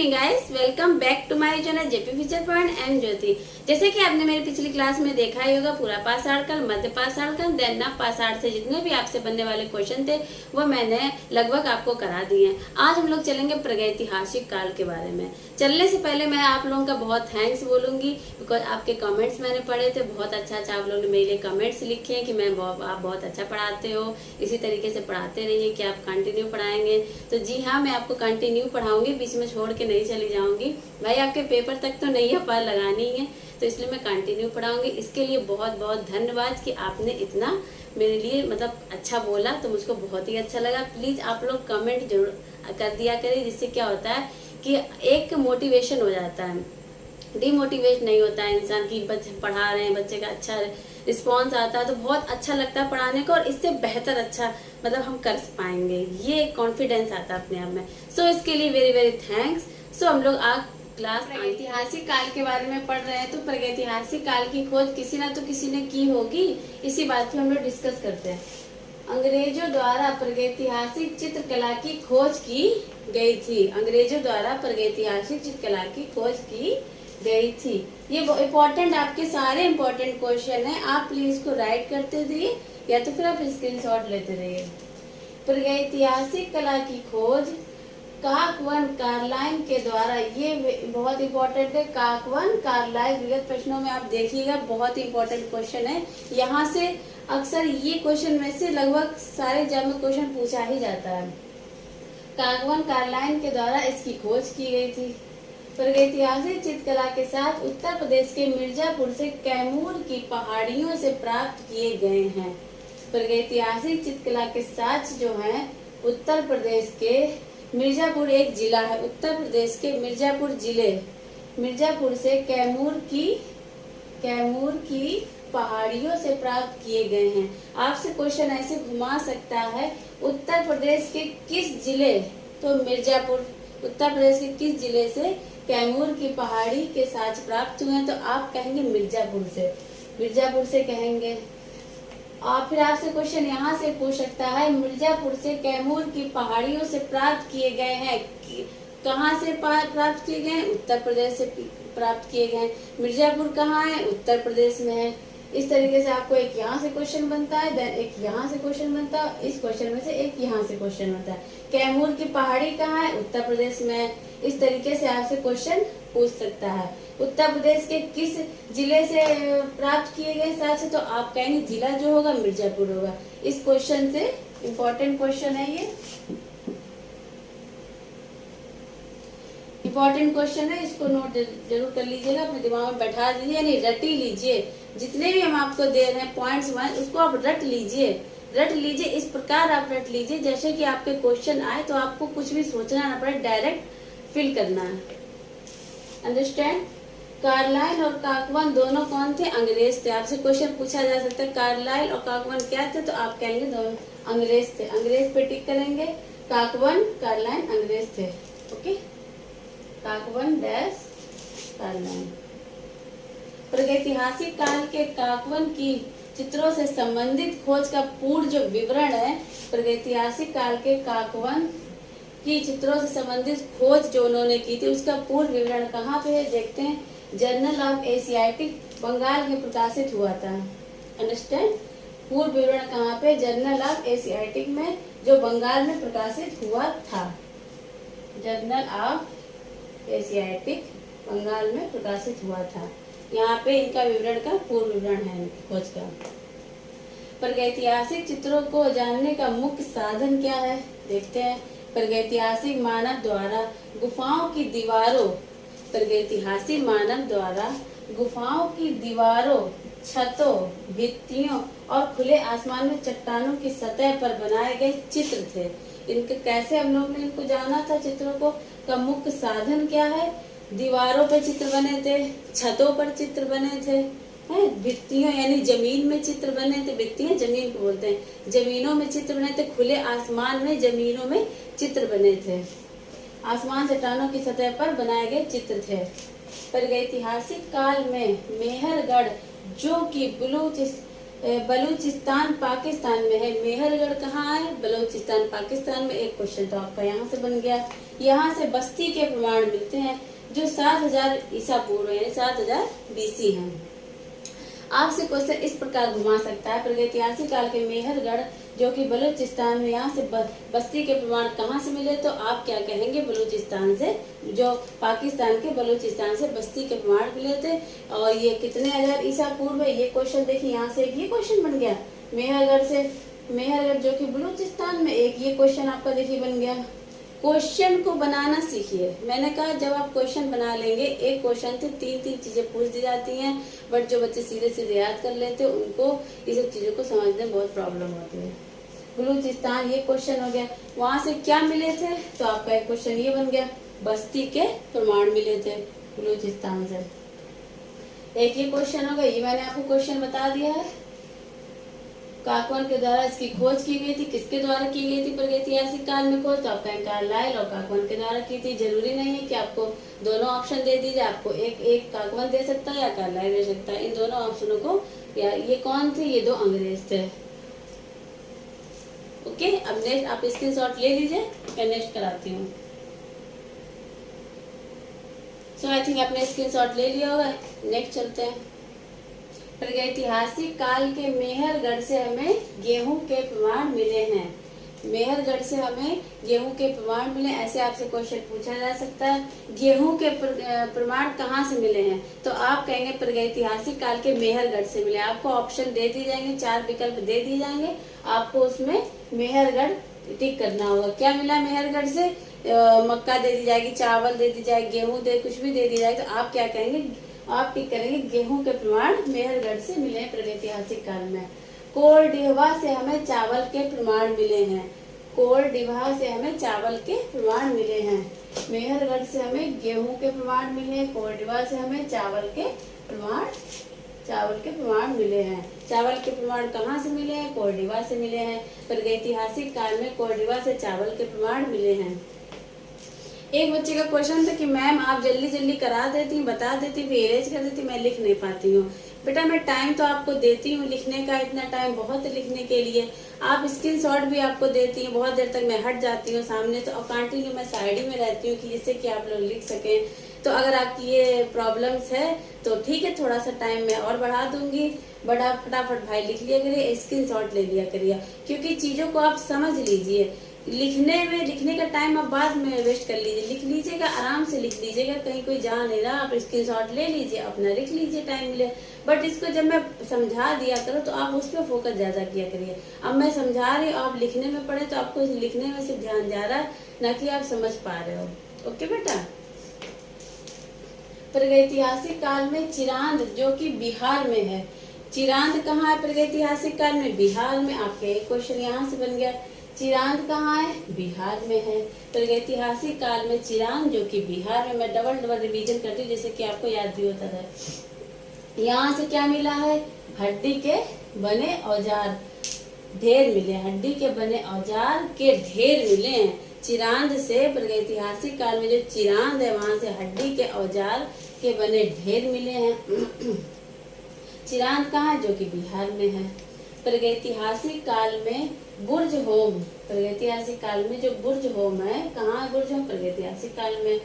Evening guys, welcome back to my channel JP future point and Jyoti. जैसे कि आपने मेरी पिछली क्लास में देखा ही होगा, पूरा पास आर्टिकल, मध्य पास आर्टिकल, देन ना पास आर्ट से जितने भी आपसे बनने वाले क्वेश्चन थे वो मैंने लगभग आपको करा दिए हैं। आज हम लोग चलेंगे प्रागैतिहासिक काल के बारे में। चलने से पहले मैं आप लोगों का बहुत थैंक्स बोलूंगी, बिकॉज आपके कमेंट्स मैंने पढ़े थे। बहुत अच्छा आप लोगों ने मेरे लिए कमेंट्स लिखे हैं कि आप बहुत अच्छा पढ़ाते हो, इसी तरीके से पढ़ाते रहिए कि आप कंटिन्यू पढ़ाएंगे। तो जी हाँ, मैं आपको कंटिन्यू पढ़ाऊंगी, बीच में छोड़ के नहीं चली जाऊंगी। भाई आपके पेपर तक तो नहीं पार लगानी है, तो इसलिए मैं कंटिन्यू पढ़ाऊंगी। इसके लिए बहुत बहुत धन्यवाद कि आपने इतना मेरे लिए मतलब अच्छा बोला, तो मुझको बहुत ही अच्छा लगा। प्लीज आप लोग कमेंट जरूर कर दिया करें, जिससे क्या होता है कि एक मोटिवेशन हो जाता है, डिमोटिवेट नहीं होता है इंसान की बच्चे पढ़ा रहे हैं, बच्चे का अच्छा रिस्पॉन्स आता है तो बहुत अच्छा लगता है पढ़ाने को, और इससे बेहतर अच्छा मतलब हम कर पाएंगे, ये कॉन्फिडेंस आता है अपने आप में। सो इसके लिए वेरी वेरी थैंक्स। सो हम लोग आज क्लास प्रागैतिहासिक काल के बारे में पढ़ रहे हैं। तो प्रागैतिहासिक काल की खोज किसी ना तो किसी ने की होगी, इसी बात पे हम लोग डिस्कस करते हैं। अंग्रेजों द्वारा प्रागैतिहासिक चित्रकला की खोज की गई थी। अंग्रेजों द्वारा प्रागैतिहासिक चित्रकला की खोज की गई थी। ये इम्पोर्टेंट, आपके सारे इम्पोर्टेंट क्वेश्चन है, आप प्लीज इसको राइट करते रहिए या तो फिर आप स्क्रीनशॉट लेते रहिए। प्रागैतिहासिक कला की खोज काकवन कार्लाइन के द्वारा, ये बहुत इंपॉर्टेंट है। काकवन कार्लाइन विगत प्रश्नों में आप देखिएगा, बहुत ही इंपॉर्टेंट क्वेश्चन है। यहाँ से अक्सर ये क्वेश्चन में से लगभग सारे एग्जाम में क्वेश्चन पूछा ही जाता है। काकवन कार्लाइन के द्वारा इसकी खोज की गई थी। प्रागैतिहासिक चित्रकला के साथ उत्तर प्रदेश के मिर्जापुर से कैमूर की पहाड़ियों से प्राप्त किए गए हैं। प्रागैतिहासिक चित्रकला के साथ जो है उत्तर प्रदेश के मिर्जापुर एक जिला है, उत्तर प्रदेश के मिर्जापुर जिले, मिर्जापुर से कैमूर की पहाड़ियों से प्राप्त किए गए हैं। आपसे क्वेश्चन ऐसे घुमा सकता है, उत्तर प्रदेश के किस जिले, तो मिर्जापुर, उत्तर प्रदेश के किस जिले से कैमूर की पहाड़ी के साथ प्राप्त हुए हैं, तो आप कहेंगे मिर्जापुर से कहेंगे। और फिर आपसे क्वेश्चन यहाँ से पूछ सकता है, मिर्जापुर से कैमूर की पहाड़ियों से प्राप्त किए गए हैं, कहाँ से प्राप्त किए गए? उत्तर प्रदेश से प्राप्त किए गए। मिर्जापुर कहाँ है? उत्तर प्रदेश में है। इस तरीके से आपको एक यहाँ से क्वेश्चन बनता है, देन एक यहाँ से क्वेश्चन बनता है, इस क्वेश्चन में से एक यहाँ से क्वेश्चन बनता है। कैमूर की पहाड़ी कहाँ है? उत्तर प्रदेश में। इस तरीके से आपसे क्वेश्चन पूछ सकता है। उत्तर प्रदेश के किस जिले से प्राप्त किए गए साथ से, तो आप कहेंगे जिला जो होगा मिर्जापुर होगा। इस क्वेश्चन से इम्पोर्टेंट क्वेश्चन है, ये इम्पोर्टेंट क्वेश्चन है, इसको नोट जरूर कर लीजिएगा, अपने दिमाग में बैठा दीजिए, यानी रट ही लीजिए। जितने भी हम आपको दे रहे हैं पॉइंट्स उसको आप रट लीजिए। इस प्रकार आप रट लीजिए जैसे कि आपके क्वेश्चन आए तो आपको कुछ भी सोचना ना पड़े, डायरेक्ट फिल करना है। अंडरस्टैंड? कार्लाइल और काकवन दोनों कौन थे? अंग्रेज थे। आपसे क्वेश्चन पूछा जा सकता है कार्लाइल और काकवन क्या थे, तो आप कहेंगे दोनों अंग्रेज थे। अंग्रेज पे टिक करेंगे। काकवन कार्लाइन अंग्रेज थे। ओके, काकवन डैश कार्लाइन। प्रागैतिहासिक काल के काकवन की चित्रों से संबंधित खोज का पूर्ण जो विवरण है, प्रागैतिहासिक काल के काकवन की चित्रों से संबंधित खोज जो उन्होंने की थी उसका पूर्ण विवरण कहाँ पे है देखते हैं। जर्नल ऑफ एशियाटिक बंगाल में प्रकाशित हुआ था। अंडरस्टैंड? पूर्ण विवरण कहाँ पे? जर्नल ऑफ एशियाटिक में, जो बंगाल में प्रकाशित हुआ था। जर्नल ऑफ एशियाटिक बंगाल में प्रकाशित हुआ था। यहाँ पे इनका विवरण का पूर्ण विवरण है खोज का। प्रागैतिहासिक चित्रों को जानने का मुख्य साधन क्या है देखते हैं। प्रागैतिहासिक मानव द्वारा गुफाओं की दीवारों, प्रागैतिहासिक मानव द्वारा गुफाओं की दीवारों, छतों, भित्तियों और खुले आसमान में चट्टानों की सतह पर बनाए गए चित्र थे। इनके कैसे हम लोग ने इनको जाना था चित्रों को, का मुख्य साधन क्या है? दीवारों पर चित्र बने थे, छतों पर चित्र बने थे, भित्तियों यानी जमीन में चित्र बने थे, भित्तियां जमीन को बोलते हैं, जमीनों में चित्र बने थे, खुले आसमान में जमीनों में चित्र बने थे, आसमान चट्टानों की सतह पर बनाए गए चित्र थे। प्रागैतिहासिक काल में मेहरगढ़ जो कि बलूचिस्तान पाकिस्तान में है। मेहरगढ़ कहाँ है? बलूचिस्तान पाकिस्तान में। एक क्वेश्चन तो आपका यहाँ से बन गया। यहाँ से बस्ती के प्रमाण मिलते हैं जो 7000 ईसा पूर्व यानी 7000 BC हैं। आपसे क्वेश्चन इस प्रकार घुमा सकता है, प्रागैतिहासिक काल के मेहरगढ़ जो कि बलूचिस्तान में, यहाँ से बस्ती के प्रमाण कहाँ से मिले? तो आप क्या कहेंगे? बलूचिस्तान से, जो पाकिस्तान के बलूचिस्तान से बस्ती के प्रमाण मिले थे। और ये कितने हजार ईसा पूर्व है? ये क्वेश्चन देखिए, यहाँ से एक ये क्वेश्चन बन गया मेहरगढ़ से, मेहरगढ़ जो कि बलूचिस्तान में। एक ये क्वेश्चन आपका देखिए बन गया। क्वेश्चन को बनाना सीखिए। मैंने कहा जब आप क्वेश्चन बना लेंगे, एक क्वेश्चन से 3 चीजें पूछ दी जाती हैं, बट जो बच्चे सीधे सीधे याद कर लेते हैं उनको ये सब चीजों को समझने में बहुत प्रॉब्लम होती है। बलूचिस्तान ये क्वेश्चन हो गया। वहां से क्या मिले थे? तो आपका एक क्वेश्चन ये बन गया, बस्ती के प्रमाण मिले थे बलूचिस्तान से। एक ये क्वेश्चन हो गया, ये मैंने आपको क्वेश्चन बता दिया है। काकवन के द्वारा इसकी खोज की गई थी। किसके द्वारा की गई थी प्रागैतिहासिक काल में खोज? तो आपका कार्लाइल और काकवन के द्वारा की थी। जरूरी नहीं है कि आपको दोनों ऑप्शन दे दीजिए, आपको एक काकवन दे सकता है या कार्लाइल दे सकता है। इन दोनों ऑप्शनों को, या ये कौन थे? ये 2 अंग्रेज थे। ओके, अब नेक्स्ट आप स्क्रीनशॉट ले लीजिए, मैं नेक्स्ट कराती हूँ। सो आई थिंक आपने स्क्रीनशॉट ले लिया होगा। नेक्स्ट चलते हैं। प्रागैतिहासिक काल के मेहरगढ़ से हमें गेहूं के प्रमाण मिले हैं। मेहरगढ़ से हमें गेहूं के प्रमाण मिले, ऐसे आपसे क्वेश्चन पूछा जा सकता है। गेहूं के प्रमाण कहाँ से मिले हैं? तो आप कहेंगे प्रागैतिहासिक काल के मेहरगढ़ से मिले। आपको ऑप्शन दे दिए जाएंगे, 4 विकल्प दे दिए जाएंगे, आपको उसमें मेहरगढ़ टिक करना होगा। क्या मिला मेहरगढ़ से? मक्का दे दी जाएगी, चावल दे दी जाएगी, गेहूं कुछ भी दे दी जाएगी, तो आप क्या कहेंगे? आप टिक करेंगे गेहूं के प्रमाण मेहरगढ़ से मिले प्रागैतिहासिक काल में। कोरडिहवा से हमें चावल के प्रमाण मिले हैं। कोरडिहवा से हमें चावल के प्रमाण मिले हैं। मेहरगढ़ से हमें गेहूं के प्रमाण मिले हैं, कोरडिहवा से हमें चावल के प्रमाण मिले हैं। चावल के प्रमाण कहाँ से मिले हैं? कोरडिहवा से मिले हैं। प्रागैतिहासिक काल में कोरडिहवा से चावल के प्रमाण मिले हैं। एक बच्चे का क्वेश्चन था कि मैम आप जल्दी जल्दी करा देती, बता देती, फिर एरेज कर देती, मैं लिख नहीं पाती हूँ। बेटा मैं टाइम तो आपको देती हूँ लिखने का, इतना टाइम बहुत है लिखने के लिए। आप स्क्रीनशॉट भी आपको देती हैं, बहुत देर तक मैं हट जाती हूँ सामने से, और कंटिन्यू मैं साइड ही में रहती हूँ कि जिससे कि आप लोग लिख सकें। तो अगर आपकी ये प्रॉब्लम्स है तो ठीक है, थोड़ा सा टाइम मैं और बढ़ा दूंगी, बट आप फटाफट भाई लिख लिया करिए, स्क्रीनशॉट ले लिया करिए, क्योंकि चीज़ों को आप समझ लीजिए। लिखने का टाइम आप बाद में वेस्ट कर लीजिए, लिख लीजिएगा, आराम से लिख लीजिएगा, कहीं कोई जा नहीं रहा, आप स्क्रीनशॉट ले लीजिए, अपना लिख लीजिए टाइम मिले। बट इसको जब मैं समझा दिया करो तो आप उस पर फोकस ज्यादा किया करिए। अब मैं समझा रही हूँ, आप लिखने में पड़े तो आपको लिखने में सिर्फ ध्यान जा रहा है, ना कि आप समझ पा रहे हो। ओके बेटा। प्रागैतिहासिक काल में चिरांद जो कि बिहार में है, चिरांद कहाँ है प्रागैतिहासिक काल में? बिहार में। आपके एक क्वेश्चन यहाँ से बन गया, चिरांद कहाँ है? बिहार में है। प्रागैतिहासिक काल में चिरांद जो कि बिहार में, मैं डबल रिवीजन करती हूँ जैसे कि आपको याद भी होता है। यहाँ से क्या मिला है? हड्डी के बने औजार ढेर मिले, हड्डी के बने औजार के ढेर मिले हैं। चिरांद से प्रागैतिहासिक काल में जो चिरांद है वहां से हड्डी के औजार के बने ढेर मिले हैं। चिरांद कहाँ है? जो कि बिहार में है। प्रागैतिहासिक काल में बुर्ज होम, प्रागैतिहासिक काल में जो बुर्ज होम है, कहाँ है बुर्ज होम? प्रागैतिहासिक काल में।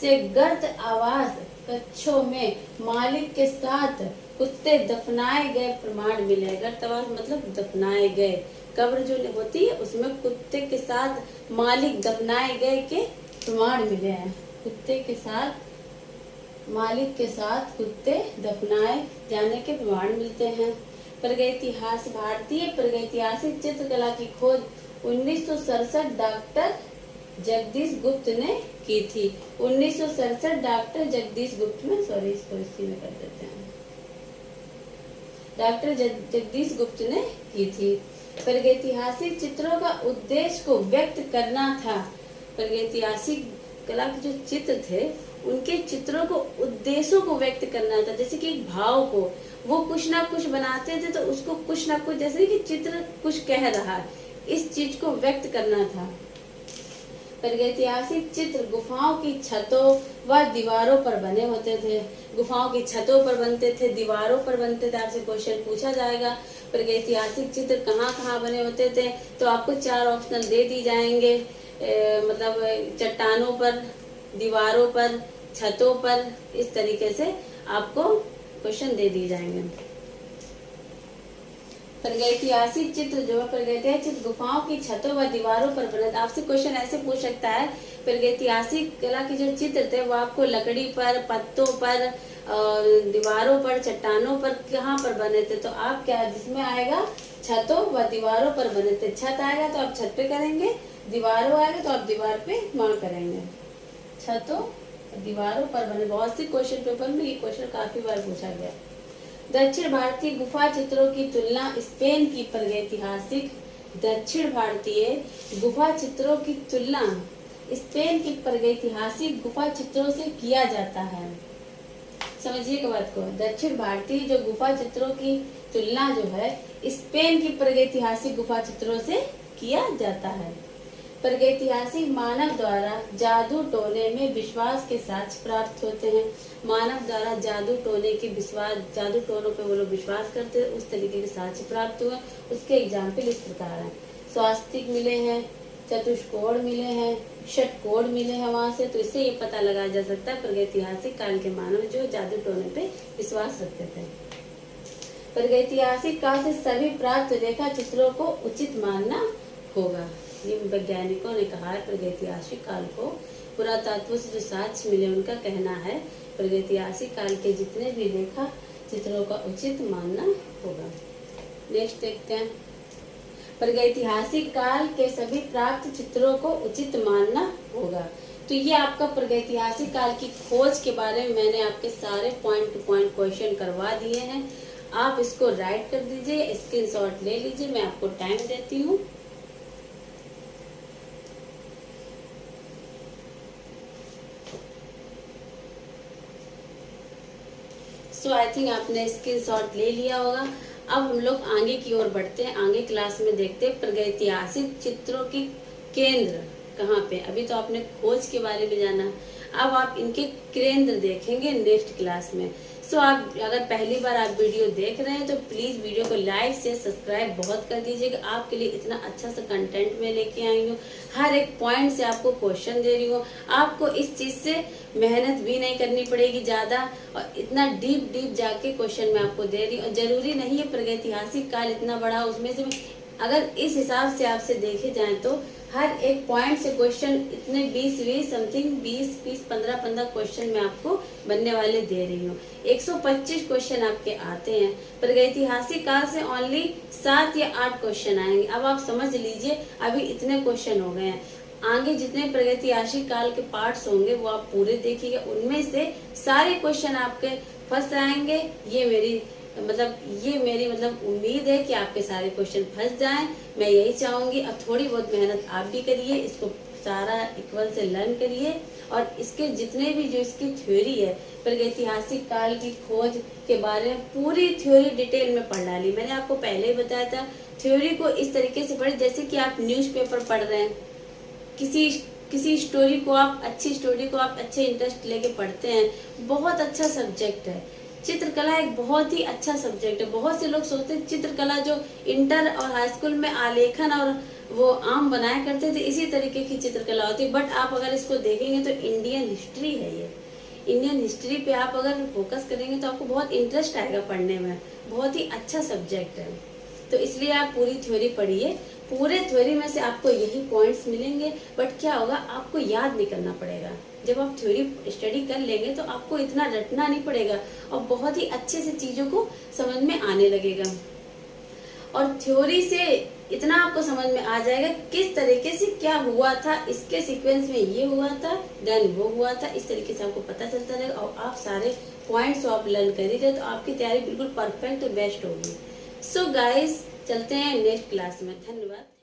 से गर्त आवास कच्छों में मालिक के साथ कुत्ते दफनाए गए प्रमाण मिले। गर्त आवास मतलब दफनाए गए, कब्र जो होती है उसमें कुत्ते के साथ मालिक दफनाए गए के प्रमाण मिले हैं। कुत्ते के साथ, मालिक के साथ कुत्ते दफनाए जाने के प्रमाण मिलते हैं। प्रागैतिहास भारतीय प्रागैतिहासिक चित्रकला की खोज 1967 डॉक्टर जगदीश गुप्त ने की थी। 1967 डॉक्टर जगदीश गुप्त में, सॉरी इसको इसी में कर देते हैं, डॉक्टर जगदीश गुप्त ने की थी। प्रागैतिहासिक चित्रों का उद्देश्य को व्यक्त करना था। प्रागैतिहासिक कला के जो चित्र थे उनके चित्रों को, उद्देश्यों को व्यक्त करना था, जैसे कि एक भाव को वो कुछ ना कुछ बनाते थे तो उसको कुछ ना कुछ, जैसे कि चित्र कुछ कह रहा है, इस चीज को व्यक्त करना था। प्रागैतिहासिक चित्र गुफाओं की छतों व दीवारों पर बने होते थे। गुफाओं की छतों पर बनते थे, दीवारों पर बनते थे। आपसे क्वेश्चन पूछा जाएगा प्रागैतिहासिक चित्र कहाँ कहाँ बने होते थे, तो आपको 4 ऑप्शनल दे दी जाएंगे। मतलब चट्टानों पर, दीवारों पर, छतों पर, इस तरीके से आपको क्वेश्चन दे दिए जाएंगे। प्रागैतिहासिक चित्र जो है, प्रागैतिहासिक चित्र गुफाओं की छतों व दीवारों पर बने। आपसे क्वेश्चन ऐसे पूछ सकता है, प्रागैतिहासिक कला के जो चित्र थे वो आपको लकड़ी पर, पत्तों पर, दीवारों पर, चट्टानों पर कहाँ पर बने थे, तो आप क्या जिसमें आएगा छतों व दीवारों पर बने थे। छत आएगा तो आप छत पे करेंगे, दीवारों आएगा तो आप दीवार पे मार्क करेंगे। छतों दीवारों पर बने। बहुत सी क्वेश्चन पेपर में ये क्वेश्चन काफी बार पूछा गया। दक्षिण भारतीय गुफा चित्रों की तुलना स्पेन की प्रागैतिहासिक दक्षिण भारतीय गुफा चित्रों की तुलना स्पेन की प्रागैतिहासिक गुफा चित्रों से किया जाता है। समझिएगा बात को। दक्षिण भारतीय जो गुफा चित्रों की तुलना जो है स्पेन की प्रागैतिहासिक गुफा चित्रों से किया जाता है। प्रागैतिहासिक मानव द्वारा जादू टोने में विश्वास के साक्ष्य प्राप्त होते हैं। मानव द्वारा जादू टोने के विश्वास, जादू टोनों पे वो लोग विश्वास करते हैं, उस तरीके के साक्ष्य प्राप्त हुए। उसके एग्जाम्पल इस प्रकार हैं। स्वास्तिक मिले हैं, चतुष्कोण मिले हैं, षटकोण मिले हैं वहां से। तो इससे ये पता लगाया जा सकता है प्रागैतिहासिक काल के मानव जो जादू टोने पे विश्वास रखते थे। प्रागैतिहासिक काल से सभी प्राप्त रेखा चित्रों को उचित मानना होगा। ये वैज्ञानिकों ने कहा है प्रागैतिहासिक काल को पुरातत्व से जो साक्ष्य मिले उनका कहना है प्रागैतिहासिक काल के जितने भी रेखा चित्रों का उचित मानना होगा। नेक्स्ट देखते हैं। प्रागैतिहासिक काल के सभी प्राप्त चित्रों को उचित मानना होगा। तो ये आपका प्रागैतिहासिक काल की खोज के बारे में मैंने आपके सारे पॉइंट टू पॉइंट क्वेश्चन करवा दिए हैं। आप इसको राइट कर दीजिए, स्क्रीनशॉट ले लीजिए, मैं आपको टाइम देती हूँ। सो आई थिंक आपने स्क्रीनशॉट ले लिया होगा। अब हम लोग आगे की ओर बढ़ते हैं। आगे क्लास में देखते हैं प्रागैतिहासिक चित्रों की केंद्र कहाँ पे। अभी तो आपने खोज के बारे में जाना, अब आप इनके केंद्र देखेंगे नेक्स्ट क्लास में। सो आप अगर पहली बार आप वीडियो देख रहे हैं तो प्लीज वीडियो को लाइक से सब्सक्राइब बहुत कर दीजिएगा। आपके लिए इतना अच्छा सा कंटेंट मैं लेके आई हूँ, हर एक पॉइंट से आपको क्वेश्चन दे रही हूँ। आपको इस चीज से मेहनत भी नहीं करनी पड़ेगी ज्यादा, और इतना डीप जाके क्वेश्चन मैं आपको दे रही हूँ। और जरूरी नहीं है प्रागैतिहासिक काल इतना बड़ा, उसमें से अगर इस हिसाब से आपसे देखे जाए तो हर एक पॉइंट से क्वेश्चन इतने 20 समथिंग 20 15 क्वेश्चन मैं आपको बनने वाले दे रही हूँ। 125 क्वेश्चन आपके आते हैं। प्रागैतिहासिक काल से ओनली 7 या 8 क्वेश्चन आएंगे। अब आप समझ लीजिए अभी इतने क्वेश्चन हो गए हैं। आगे जितने प्रागैतिहासिक काल के पार्ट्स होंगे वो आप पूरे देखिएगा, उनमें से सारे क्वेश्चन आपके फंस आएंगे। ये मेरी मतलब उम्मीद है कि आपके सारे क्वेश्चन फंस जाएं। मैं यही चाहूंगी। अब थोड़ी बहुत मेहनत आप भी करिए, इसको सारा इक्वल से लर्न करिए, और इसके जितने भी जो इसकी थ्योरी है प्रागैतिहासिक काल की खोज के बारे में पूरी थ्योरी डिटेल में पढ़ डाली। मैंने आपको पहले ही बताया था थ्योरी को इस तरीके से पढ़े जैसे कि आप न्यूज़पेपर पढ़ रहे हैं। किसी स्टोरी को आप अच्छे इंटरेस्ट लेके पढ़ते हैं। बहुत अच्छा सब्जेक्ट है चित्रकला, एक बहुत ही अच्छा सब्जेक्ट है। बहुत से लोग सोचते हैं चित्रकला जो इंटर और हाई स्कूल में आलेखन और वो आम बनाया करते थे इसी तरीके की चित्रकला होती है। बट आप अगर इसको देखेंगे तो इंडियन हिस्ट्री है ये। इंडियन हिस्ट्री पे आप अगर फोकस करेंगे तो आपको बहुत इंटरेस्ट आएगा पढ़ने में। बहुत ही अच्छा सब्जेक्ट है, तो इसलिए आप पूरी थ्योरी पढ़िए। पूरे थ्योरी में से आपको यही पॉइंट्स मिलेंगे, बट क्या होगा आपको याद नहीं करना पड़ेगा। जब आप थ्योरी स्टडी कर लेंगे तो आपको इतना रटना नहीं पड़ेगा और बहुत ही अच्छे से चीजों को समझ में आने लगेगा। और थ्योरी से इतना आपको समझ में आ जाएगा किस तरीके से क्या हुआ था, इसके सीक्वेंस में ये हुआ था, देन वो हुआ था, इस तरीके से आपको पता चलता रहेगा। और आप सारे पॉइंट्स आप लर्न करिए तो आपकी तैयारी बिल्कुल परफेक्ट और बेस्ट होगी। सो गाइस चलते हैं नेक्स्ट क्लास में। धन्यवाद।